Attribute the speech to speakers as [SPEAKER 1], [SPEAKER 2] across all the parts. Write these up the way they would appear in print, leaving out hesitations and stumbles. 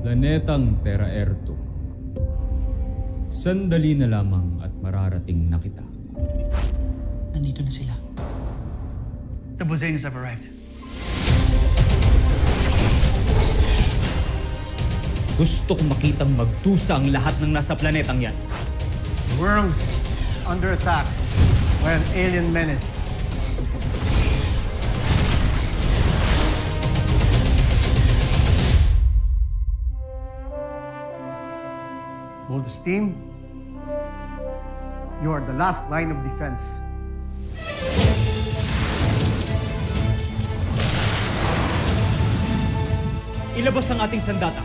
[SPEAKER 1] Planetang Terra Erto. Sandali na lamang at mararating na kita.
[SPEAKER 2] Nandito na sila.
[SPEAKER 3] The Bozanes have arrived.
[SPEAKER 4] Gusto kong makitang magdusa ang lahat ng nasa planetang yan.
[SPEAKER 5] The world under attack by an alien menace. Bold's team, you are the last line of defense.
[SPEAKER 4] Ilabas ang ating sandata.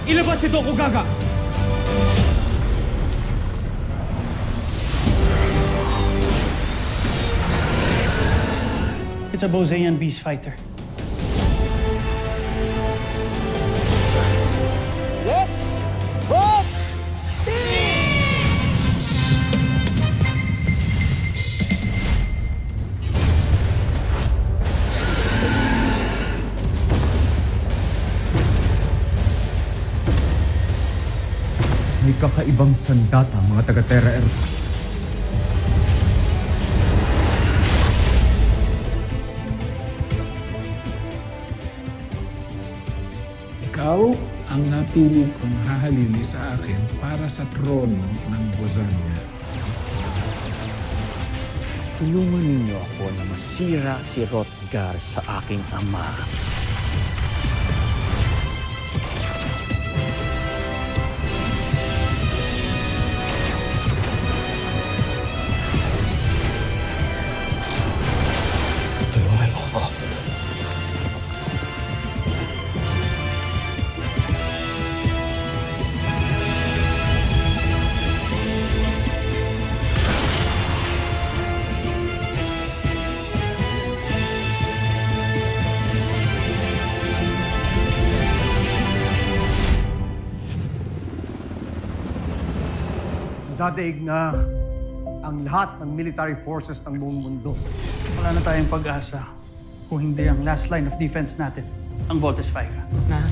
[SPEAKER 4] Ilabas si Dokugaga!
[SPEAKER 3] It's a Bozanian beast fighter.
[SPEAKER 6] Let's rock!
[SPEAKER 1] May kakaibang sandata, mga taga-Terra Erto.
[SPEAKER 7] Ikaw ang napili kong hahalili sa akin para sa trono ng Bozania.
[SPEAKER 8] Tulungan ninyo ako na masira si Hrothgar sa aking ama. Tulungan mo ako.
[SPEAKER 5] Dadaig na ang lahat ng military forces ng buong mundo.
[SPEAKER 3] Wala na tayong pag-asa kung hindi ang last line of defense natin, ang Voltes 5.
[SPEAKER 2] Na?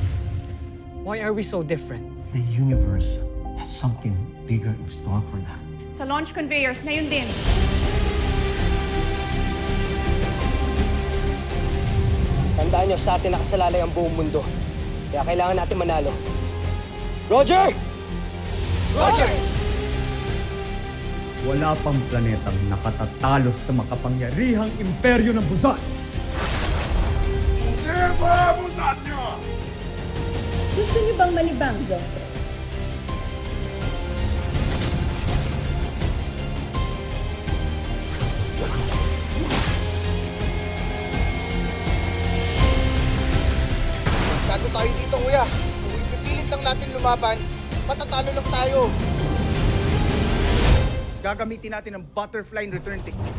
[SPEAKER 2] Why are we so different?
[SPEAKER 9] The universe has something bigger in store for them.
[SPEAKER 10] Sa launch conveyors, ngayon din.
[SPEAKER 6] Tandaan nyo, sa atin nakasalalay ang buong mundo. Kaya kailangan natin manalo. Roger! Roger!
[SPEAKER 4] Wala pang planetang nakatatalo sa makapangyarihang imperyo ng Buzan!
[SPEAKER 10] Gusto niyo bang malibang, Joffrey?
[SPEAKER 6] Bago tayo dito, kuya. Kung ipipilit lang natin lumaban, matatalo lang tayo. Gagamitin natin ang butterfly return technique.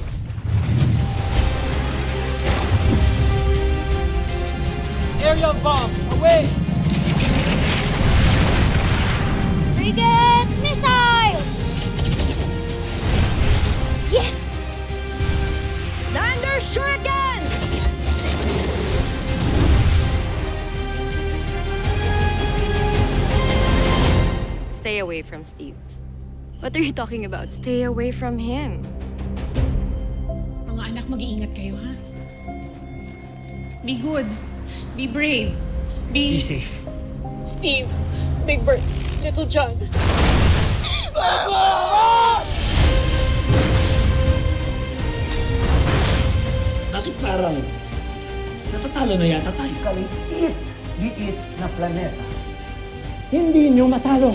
[SPEAKER 3] Aerial bomb, away!
[SPEAKER 11] Frigate missile! Yes! Lander shuriken!
[SPEAKER 10] Stay away from Steve. What are you talking about? Stay away from him.
[SPEAKER 11] Mga anak, mag-iingat kayo, ha? Be good. Be brave.
[SPEAKER 2] Be safe.
[SPEAKER 11] Steve, Big Bird, Little John.
[SPEAKER 2] Bakit parang natatalo na yata tayo?
[SPEAKER 9] Liit na planeta. Hindi nyo matalo.